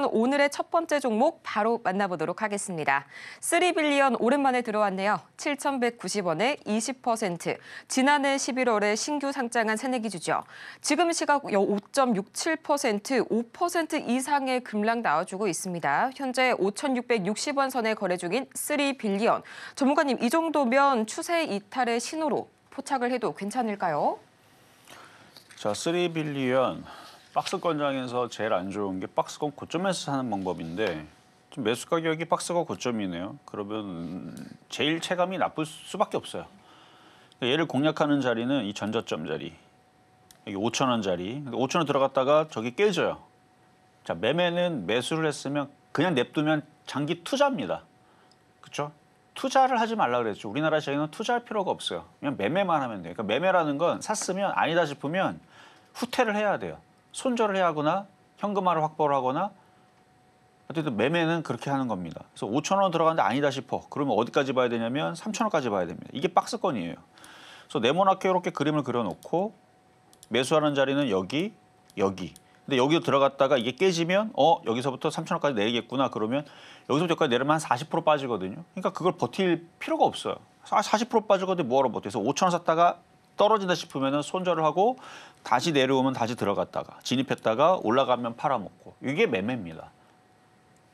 그렇다면 오늘의 첫 번째 종목 바로 만나보도록 하겠습니다. 3빌리언 오랜만에 들어왔네요. 7,190원에 20%. 지난해 11월에 신규 상장한 새내기주죠. 지금 시각 5.67%, 5% 이상의 급락 나와주고 있습니다. 현재 5,660원 선에 거래 중인 3빌리언. 전문가님, 이 정도면 추세 이탈의 신호로 포착을 해도 괜찮을까요? 자, 3빌리언 박스권장에서 제일 안 좋은 게 박스권 고점에서 사는 방법인데 지금 매수 가격이 박스권 고점이네요. 그러면 제일 체감이 나쁠 수밖에 없어요. 얘를 공략하는 자리는 이 전저점 자리, 여기 5,000원짜리. 5,000원 들어갔다가 저기 깨져요. 자, 매매는 매수를 했으면 그냥 냅두면 장기 투자입니다. 그렇죠? 투자를 하지 말라 그랬죠. 우리나라 시장에는 투자할 필요가 없어요. 그냥 매매만 하면 돼요. 그러니까 매매라는 건 샀으면 아니다 싶으면 후퇴를 해야 돼요. 손절을 해야 하거나 현금화를 확보를 하거나 어쨌든 매매는 그렇게 하는 겁니다. 그래서 5,000원 들어갔는데 아니다 싶어. 그러면 어디까지 봐야 되냐면 3,000원까지 봐야 됩니다. 이게 박스권이에요. 그래서 네모나게 이렇게 그림을 그려놓고 매수하는 자리는 여기, 여기. 근데 여기로 들어갔다가 이게 깨지면 여기서부터 3,000원까지 내리겠구나. 그러면 여기서부터 여기까지 내리면 한 40% 빠지거든요. 그러니까 그걸 버틸 필요가 없어요. 40% 빠지거든요. 뭐하러 버텨? 그래서 5,000원 샀다가 떨어진다 싶으면 손절을 하고 다시 내려오면 다시 들어갔다가 진입했다가 올라가면 팔아먹고. 이게 매매입니다.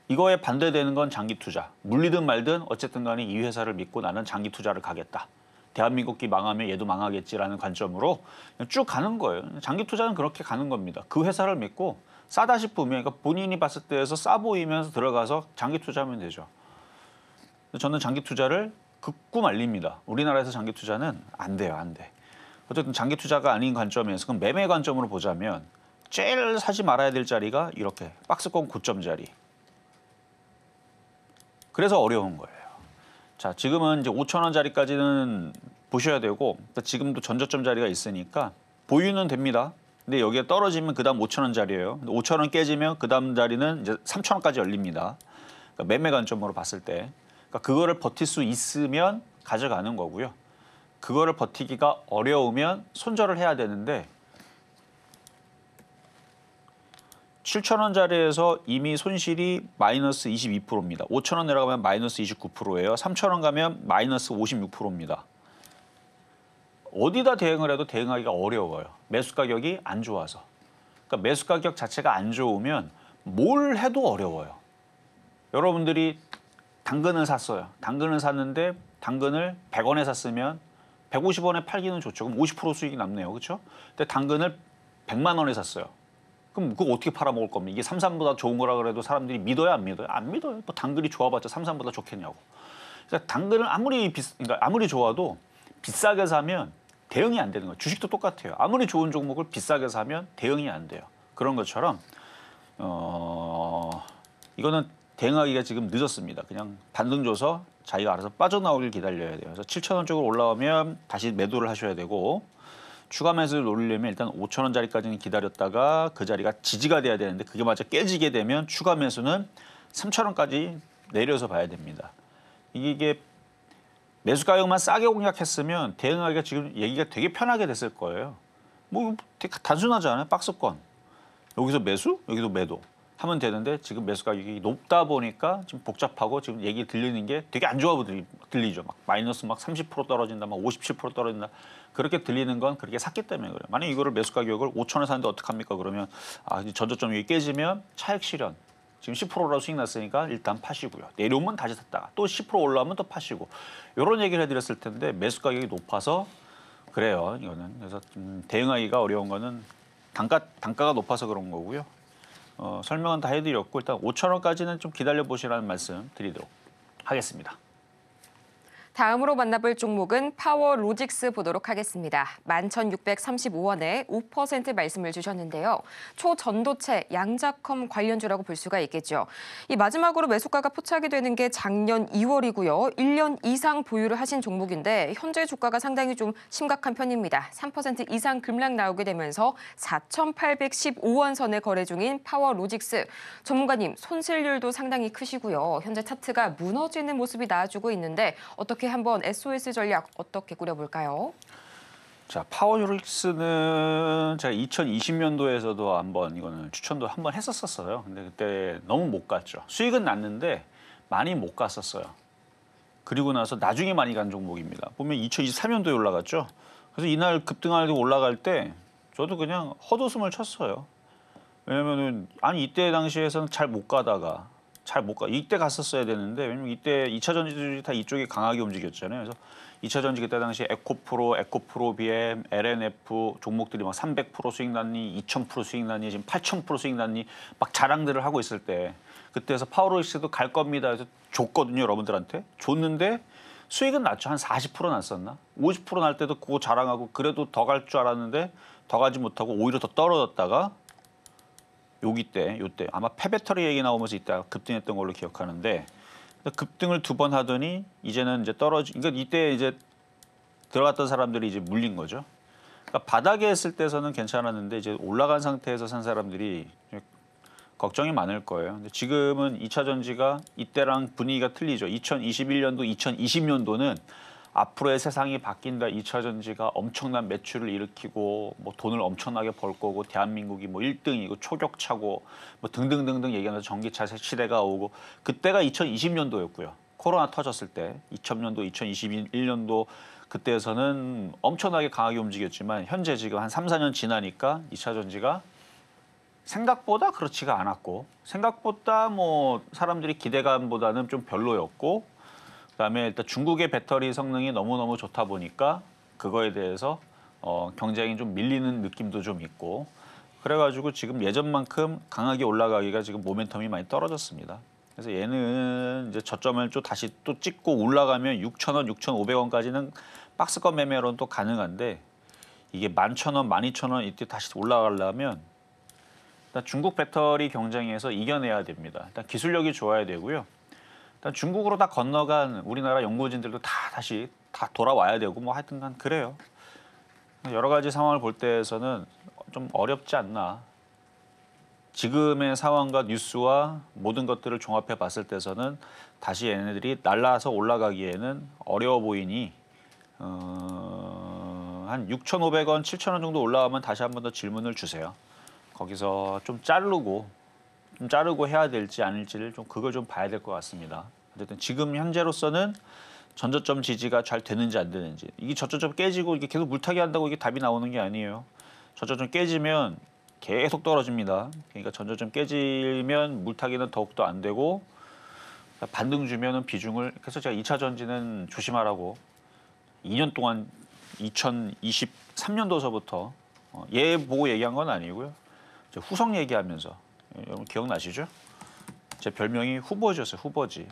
이거에 반대되는 건 장기 투자. 물리든 말든 어쨌든 간에 이 회사를 믿고 나는 장기 투자를 가겠다. 대한민국이 망하면 얘도 망하겠지라는 관점으로 쭉 가는 거예요. 장기 투자는 그렇게 가는 겁니다. 그 회사를 믿고 싸다 싶으면 그러니까 본인이 봤을 때에서 싸 보이면서 들어가서 장기 투자하면 되죠. 저는 장기 투자를 극구 말립니다. 우리나라에서 장기 투자는 안 돼요. 안 돼. 어쨌든 장기 투자가 아닌 관점에서 그럼 매매 관점으로 보자면 제일 사지 말아야 될 자리가 이렇게 박스권 고점 자리. 그래서 어려운 거예요. 자, 지금은 이제 5,000원짜리까지는 보셔야 되고 지금도 전저점 자리가 있으니까 보유는 됩니다. 근데 여기에 떨어지면 그다음 5,000원짜리예요. 5,000원 깨지면 그다음 자리는 이제 3,000원까지 열립니다. 그러니까 매매 관점으로 봤을 때. 그러니까 그거를 버틸 수 있으면 가져가는 거고요. 그거를 버티기가 어려우면 손절을 해야 되는데 7,000원짜리에서 이미 손실이 마이너스 22%입니다. 5,000원 내려가면 마이너스 29%예요. 3,000원 가면 마이너스 56%입니다. 어디다 대응을 해도 대응하기가 어려워요. 매수 가격이 안 좋아서. 그러니까 매수 가격 자체가 안 좋으면 뭘 해도 어려워요. 여러분들이 당근을 샀어요. 당근을 샀는데 당근을 100원에 샀으면 150원에 팔기는 좋죠. 그럼 50% 수익이 남네요. 그렇죠? 근데 당근을 100만 원에 샀어요. 그럼 그거 어떻게 팔아먹을 겁니까? 이게 삼삼보다 좋은 거라 그래도 사람들이 믿어요, 안 믿어요? 안 믿어요. 뭐 당근이 좋아봤자 삼삼보다 좋겠냐고. 그러니까 당근을 그러니까 아무리 좋아도 비싸게 사면 대응이 안 되는 거예요. 주식도 똑같아요. 아무리 좋은 종목을 비싸게 사면 대응이 안 돼요. 그런 것처럼 이거는 대응하기가 지금 늦었습니다. 그냥 반등 줘서 자기가 알아서 빠져나오길 기다려야 돼요. 그래서 7,000원 쪽으로 올라오면 다시 매도를 하셔야 되고 추가 매수를 노리려면 일단 5,000원짜리까지는 기다렸다가 그 자리가 지지가 돼야 되는데 그게 마저 깨지게 되면 추가 매수는 3,000원까지 내려서 봐야 됩니다. 이게 매수 가격만 싸게 공략했으면 대응하기가 지금 얘기가 되게 편하게 됐을 거예요. 뭐 되게 단순하지 않아요? 박스권. 여기서 매수, 여기도 매도 하면 되는데 지금 매수 가격이 높다 보니까 지금 복잡하고 지금 얘기 들리는 게 되게 안 좋아 들리죠. 막 마이너스 막 30% 떨어진다, 막 57% 떨어진다. 그렇게 들리는 건 그렇게 샀기 때문에 그래요. 만약 이거를 매수 가격을 5,000원에 사는데 어떡합니까? 그러면 전저점 여기 깨지면 차익 실현. 지금 10%라도 수익 났으니까 일단 파시고요. 내려오면 다시 샀다가 또 10% 올라오면 또 파시고. 이런 얘기를 해드렸을 텐데 매수 가격이 높아서 그래요. 이거는. 그래서 대응하기가 어려운 거는 단가가 높아서 그런 거고요. 설명은 다 해드렸고 일단 5,000원까지는 좀 기다려 보시라는 말씀 드리도록 하겠습니다. 다음으로 만나볼 종목은 파워로직스 보도록 하겠습니다. 11,635원에 5% 말씀을 주셨는데요. 초전도체, 양자컴 관련주라고 볼 수가 있겠죠. 이 마지막으로 매수가가 포착이 되는 게 작년 2월이고요. 1년 이상 보유를 하신 종목인데 현재 주가가 상당히 좀 심각한 편입니다. 3% 이상 급락 나오게 되면서 4,815원 선에 거래 중인 파워로직스. 전문가님, 손실률도 상당히 크시고요. 현재 차트가 무너지는 모습이 나와주고 있는데 어떻게 한번 SOS 전략 어떻게 꾸려볼까요? 자, 파워유릭스는 제가 2020년도에서도 한번 이거는 추천도 한번 했었어요. 근데 그때 너무 못 갔죠. 수익은 났는데 많이 못 갔었어요. 그리고 나서 나중에 많이 간 종목입니다. 보면 2023년도에 올라갔죠. 그래서 이날 급등하고 올라갈 때 저도 그냥 헛웃음을 쳤어요. 왜냐면은 아니 이때 당시에서는 잘 못 가다가 이때 갔었어야 되는데 왜냐면 이때 2차 전지들이 다 이쪽에 강하게 움직였잖아요. 그래서 2차 전지 그때 당시 에코프로 BM, LNF 종목들이 막 300% 수익 났니, 2000% 수익 났니, 지금 8000% 수익 났니 막 자랑들을 하고 있을 때 그때에서 파워로이스도 갈 겁니다. 해서 줬거든요, 여러분들한테. 줬는데 수익은 났죠. 한 40% 났었나? 50% 날 때도 그거 자랑하고 그래도 더 갈 줄 알았는데 더 가지 못하고 오히려 더 떨어졌다가 요때 아마 폐배터리 얘기 나오면서 이때 급등했던 걸로 기억하는데 급등을 2번 하더니 이제는 이제 그러니까 이때 이제 들어갔던 사람들이 이제 물린 거죠. 그러니까 바닥에 했을 때서는 괜찮았는데 이제 올라간 상태에서 산 사람들이 걱정이 많을 거예요. 근데 지금은 2차 전지가 이때랑 분위기가 틀리죠. 2021년도, 2020년도는 앞으로의 세상이 바뀐다. 2차 전지가 엄청난 매출을 일으키고 뭐 돈을 엄청나게 벌 거고 대한민국이 뭐 1등이고 초격차고 뭐 등등등등 얘기하면서 전기차 시대가 오고 그때가 2020년도였고요. 코로나 터졌을 때 2000년도, 2021년도 그때에서는 엄청나게 강하게 움직였지만 현재 지금 한 3, 4년 지나니까 2차 전지가 생각보다 그렇지가 않았고 생각보다 뭐 사람들이 기대감보다는 좀 별로였고 그다음에 일단 중국의 배터리 성능이 너무너무 좋다 보니까 그거에 대해서 경쟁이 좀 밀리는 느낌도 좀 있고 그래가지고 지금 예전만큼 강하게 올라가기가 지금 모멘텀이 많이 떨어졌습니다. 그래서 얘는 이제 저점을 또 다시 또 찍고 올라가면 6,000원, 6,500원까지는 박스권 매매로는 또 가능한데 이게 11,000원, 12,000원 이때 다시 올라가려면 일단 중국 배터리 경쟁에서 이겨내야 됩니다. 일단 기술력이 좋아야 되고요. 일단 중국으로 다 건너간 우리나라 연구진들도 다시 돌아와야 되고 뭐 하여튼간 그래요. 여러 가지 상황을 볼 때에서는 좀 어렵지 않나. 지금의 상황과 뉴스와 모든 것들을 종합해 봤을 때서는 다시 얘네들이 날라서 올라가기에는 어려워 보이니 한 6,500원, 7,000원 정도 올라가면 다시 한 번 더 질문을 주세요. 거기서 좀 자르고 해야 될지 아닐지를 그걸 좀 봐야 될 것 같습니다. 어쨌든 지금 현재로서는 전저점 지지가 잘 되는지 안 되는지 이게 저저점 깨지고 이게 계속 물타기 한다고 이게 답이 나오는 게 아니에요. 저저점 깨지면 계속 떨어집니다. 그러니까 전저점 깨지면 물타기는 더욱더 안 되고 반등 주면은 비중을 그래서 제가 2차 전지는 조심하라고 2년 동안 2023년도서부터 얘 보고 얘기한 건 아니고요. 후성 얘기하면서 여러분 기억나시죠? 제 별명이 후보지였어요. 후보지.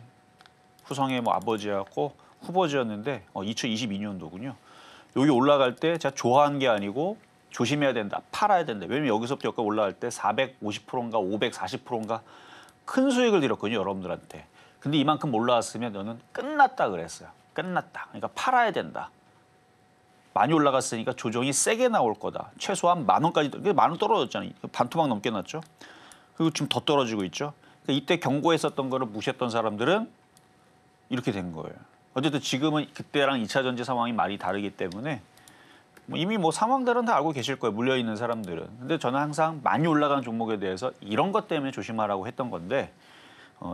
후성의 뭐 아버지였고 후보지였는데 2022년도군요. 여기 올라갈 때 제가 좋아한 게 아니고 조심해야 된다. 팔아야 된다. 왜냐면 여기서부터 여기까지 올라갈 때 450%인가 540%인가 큰 수익을 드렸거든요. 여러분들한테. 근데 이만큼 올라왔으면 너는 끝났다 그랬어요. 끝났다. 그러니까 팔아야 된다. 많이 올라갔으니까 조정이 세게 나올 거다. 최소한 10,000원까지, 10,000원 떨어졌잖아요. 반토막 넘게 났죠. 그리고 지금 더 떨어지고 있죠. 그러니까 이때 경고했었던 거를 무시했던 사람들은 이렇게 된 거예요. 어쨌든 지금은 그때랑 2차 전지 상황이 많이 다르기 때문에 이미 뭐 상황들은 다 알고 계실 거예요. 물려있는 사람들은. 근데 저는 항상 많이 올라간 종목에 대해서 이런 것 때문에 조심하라고 했던 건데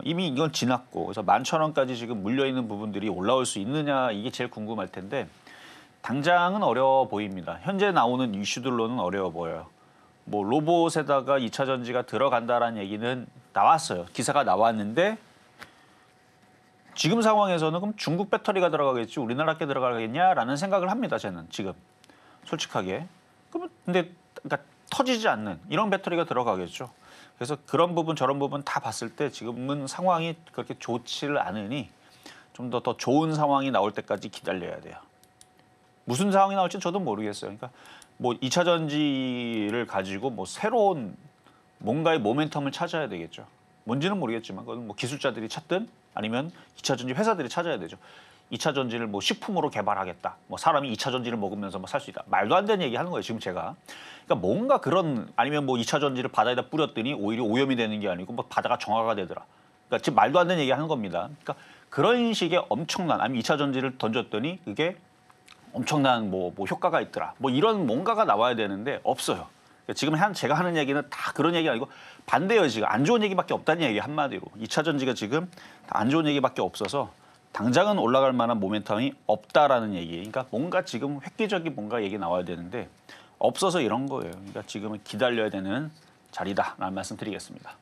이미 이건 지났고 그래서 11,000원까지 지금 물려있는 부분들이 올라올 수 있느냐 이게 제일 궁금할 텐데 당장은 어려워 보입니다. 현재 나오는 이슈들로는 어려워 보여요. 뭐 로봇에다가 2차 전지가 들어간다라는 얘기는 나왔어요. 기사가 나왔는데 지금 상황에서는 그럼 중국 배터리가 들어가겠지 우리나라 게 들어가겠냐라는 생각을 합니다. 저는 지금 솔직하게. 근데 그러니까 터지지 않는 이런 배터리가 들어가겠죠. 그래서 그런 부분 저런 부분 다 봤을 때 지금은 상황이 그렇게 좋지를 않으니 좀 더 좋은 상황이 나올 때까지 기다려야 돼요. 무슨 상황이 나올지 저도 모르겠어요. 그러니까 뭐 2차 전지를 가지고 뭐 새로운 뭔가의 모멘텀을 찾아야 되겠죠. 뭔지는 모르겠지만 그건 뭐 기술자들이 찾든 아니면 2차 전지 회사들이 찾아야 되죠. 2차 전지를 뭐 식품으로 개발하겠다. 뭐 사람이 2차 전지를 먹으면서 뭐 살 수 있다. 말도 안 되는 얘기 하는 거예요, 지금 제가. 그러니까 뭔가 그런 아니면 뭐 2차 전지를 바다에다 뿌렸더니 오히려 오염이 되는 게 아니고 뭐 바다가 정화가 되더라. 그러니까 지금 말도 안 되는 얘기 하는 겁니다. 그러니까 그런 식의 엄청난 아니면 2차 전지를 던졌더니 그게 엄청난 뭐 효과가 있더라. 뭐 이런 뭔가가 나와야 되는데 없어요. 지금 제가 하는 얘기는 다 그런 얘기 아니고 반대예요. 지금 안 좋은 얘기밖에 없다는 얘기 한마디로. 2차 전지가 지금 다 안 좋은 얘기밖에 없어서 당장은 올라갈 만한 모멘텀이 없다라는 얘기. 그러니까 뭔가 지금 획기적인 뭔가 얘기 나와야 되는데 없어서 이런 거예요. 그러니까 지금은 기다려야 되는 자리다라는 말씀 드리겠습니다.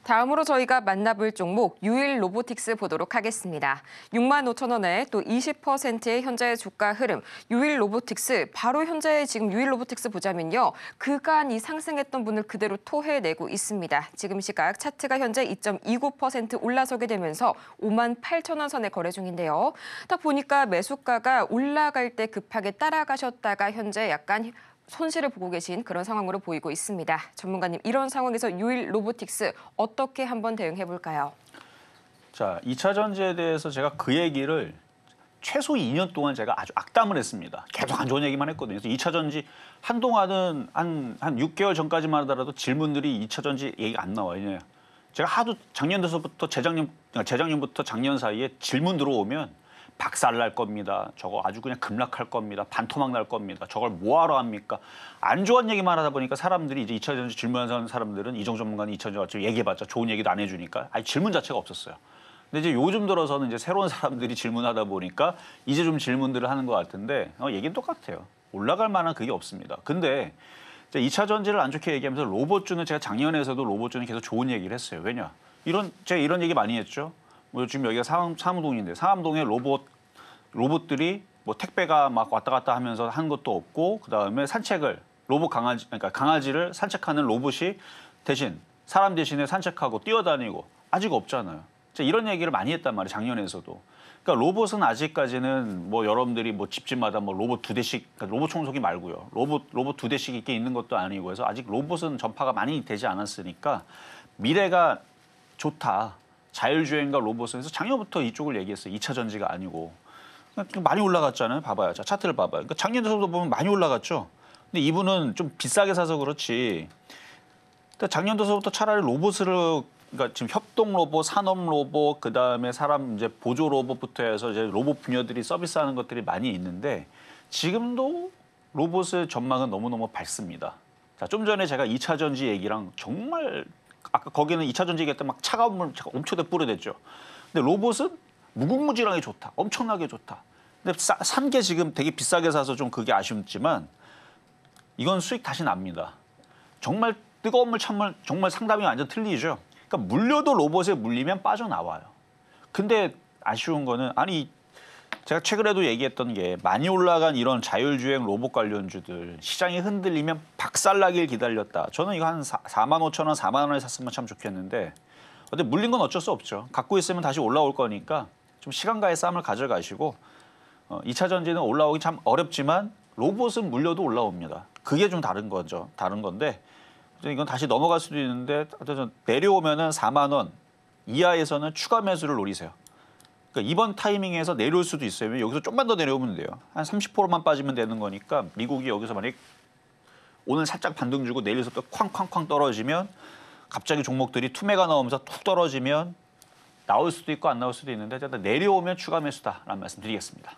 다음으로 저희가 만나볼 종목 유일 로보틱스 보도록 하겠습니다. 65,000원에 또 20%의 현재 주가 흐름. 유일 로보틱스 바로 현재 지금 유일 로보틱스 보자면요. 그간 이 상승했던 분을 그대로 토해내고 있습니다. 지금 시각 차트가 현재 2.29% 올라서게 되면서 58,000원 선에 거래 중인데요. 딱 보니까 매수가가 올라갈 때 급하게 따라가셨다가 현재 약간 손실을 보고 계신 그런 상황으로 보이고 있습니다. 전문가님, 이런 상황에서 유일 로보틱스 어떻게 한번 대응해 볼까요? 자, 2차 전지에 대해서 제가 그 얘기를 최소 2년 동안 제가 아주 악담을 했습니다. 계속 안 좋은 얘기만 했거든요. 그래서 2차 전지 한동안은 한 6개월 전까지만 하더라도 질문들이 2차 전지 얘기가 안 나와요. 제가 하도 작년부터 재작년부터 작년 사이에 질문 들어오면 박살 날 겁니다. 저거 아주 그냥 급락할 겁니다. 반토막 날 겁니다. 저걸 뭐하러 합니까? 안 좋은 얘기만 하다 보니까 사람들이 이제 2차 전지 질문하는 사람들은 이정 전문가는 2차 전지 얘기해봤자 좋은 얘기도 안 해주니까 아니 질문 자체가 없었어요. 근데 이제 요즘 들어서는 이제 새로운 사람들이 질문하다 보니까 이제 좀 질문들을 하는 것 같은데 얘기는 똑같아요. 올라갈 만한 그게 없습니다. 근데 이제 2차 전지를 안 좋게 얘기하면서 로봇주는 제가 작년에서도 로봇주는 계속 좋은 얘기를 했어요. 왜냐? 제가 이런 얘기 많이 했죠. 뭐 지금 여기가 상암동인데 상암동에 로봇들이 뭐 택배가 막 왔다 갔다 하면서 한 것도 없고 그다음에 산책을 그러니까 강아지를 산책하는 로봇이 대신 사람 대신에 산책하고 뛰어다니고 아직 없잖아요. 제가 이런 얘기를 많이 했단 말이에요. 작년에서도. 그러니까 로봇은 아직까지는 뭐 여러분들이 뭐 집집마다 뭐 로봇 2대씩 그러니까 로봇 청소기 말고요. 로봇 2대씩 이렇게 있는 것도 아니고 해서 아직 로봇은 전파가 많이 되지 않았으니까 미래가 좋다. 자율주행과 로봇은 해서 작년부터 이쪽을 얘기했어요. 2차 전지가 아니고. 그러니까 많이 올라갔잖아요. 봐봐요. 자, 차트를 봐봐요. 그러니까 작년에서도 보면 많이 올라갔죠. 근데 이분은 좀 비싸게 사서 그렇지. 그러니까 작년도서부터 차라리 로봇을 그러니까 지금 협동 로봇, 산업 로봇, 그다음에 사람 이제 보조 로봇부터 해서 이제 로봇 분야들이 서비스하는 것들이 많이 있는데 지금도 로봇의 전망은 너무너무 밝습니다. 자, 좀 전에 제가 2차 전지 얘기랑 정말 아까 거기는 2차 전지 얘기할 때 막 차가운 물 엄청 뿌려댔죠. 근데 로봇은 무궁무진하게 좋다. 엄청나게 좋다. 근데 산 게 지금 되게 비싸게 사서 좀 그게 아쉽지만 이건 수익 다시 납니다. 정말 뜨거운 물, 찬물 정말 상담이 완전 틀리죠. 그러니까 물려도 로봇에 물리면 빠져나와요. 근데 아쉬운 거는 아니 제가 최근에도 얘기했던 게 많이 올라간 이런 자율주행 로봇 관련주들 시장이 흔들리면 박살나길 기다렸다. 저는 이거 한 45,000원, 4만 원에 샀으면 참 좋겠는데 근데 물린 건 어쩔 수 없죠. 갖고 있으면 다시 올라올 거니까 좀 시간과의 싸움을 가져가시고 2차 전지는 올라오기 참 어렵지만 로봇은 물려도 올라옵니다. 그게 좀 다른 거죠. 다른 건데 이건 다시 넘어갈 수도 있는데 내려오면은 4만 원 이하에서는 추가 매수를 노리세요. 그러니까 이번 타이밍에서 내려올 수도 있어요. 여기서 좀만 더 내려오면 돼요. 한 30%만 빠지면 되는 거니까 미국이 여기서 만약 오늘 살짝 반등 주고 내일서 또 쾅쾅쾅 떨어지면 갑자기 종목들이 투매가 나오면서 툭 떨어지면 나올 수도 있고 안 나올 수도 있는데 내려오면 추가 매수다라는 말씀 드리겠습니다.